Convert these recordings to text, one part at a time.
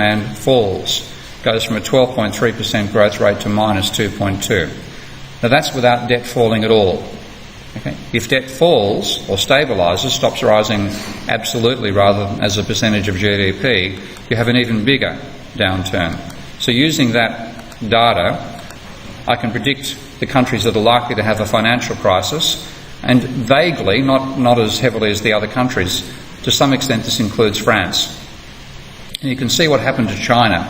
demand falls, goes from a 12.3% growth rate to minus 2.2. Now that's without debt falling at all. Okay. If debt falls or stabilises, stops rising absolutely rather than as a percentage of GDP, you have an even bigger downturn. So using that data, I can predict the countries that are likely to have a financial crisis, and vaguely, not as heavily as the other countries, to some extent this includes France. And you can see what happened to China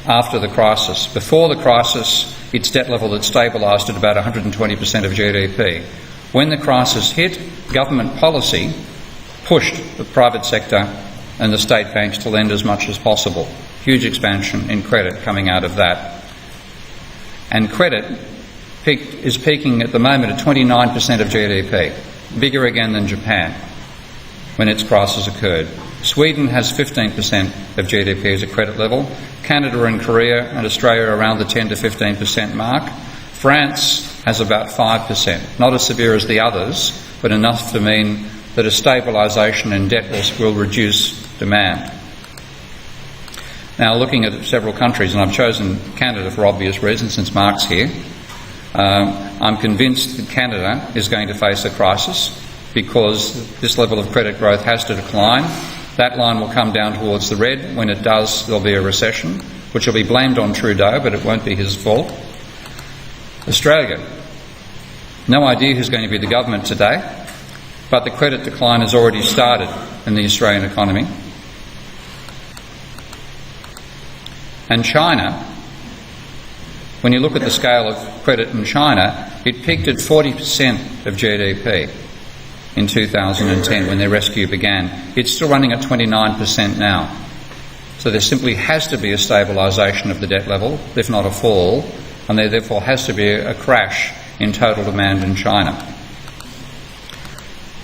after the crisis. Before the crisis, its debt level had stabilised at about 120% of GDP. When the crisis hit, government policy pushed the private sector and the state banks to lend as much as possible. Huge expansion in credit coming out of that. And credit is peaking at the moment at 29% of GDP, bigger again than Japan when its crisis occurred. Sweden has 15% of GDP as a credit level. Canada and Korea and Australia are around the 10 to 15% mark. France has about 5%, not as severe as the others, but enough to mean that a stabilisation in debt will reduce demand. Now, looking at several countries, and I've chosen Canada for obvious reasons since Mark's here, I'm convinced that Canada is going to face a crisis because this level of credit growth has to decline. That line will come down towards the red. When it does, there'll be a recession, which will be blamed on Trudeau, but it won't be his fault. Australia. No idea who's going to be the government today, but the credit decline has already started in the Australian economy. And China, when you look at the scale of credit in China, it peaked at 40% of GDP in 2010 when their rescue began. It's still running at 29% now. So there simply has to be a stabilisation of the debt level, if not a fall, and there therefore has to be a crash in total demand in China.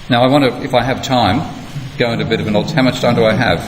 Now I want to, if I have time, go into a bit of an how much time do I have?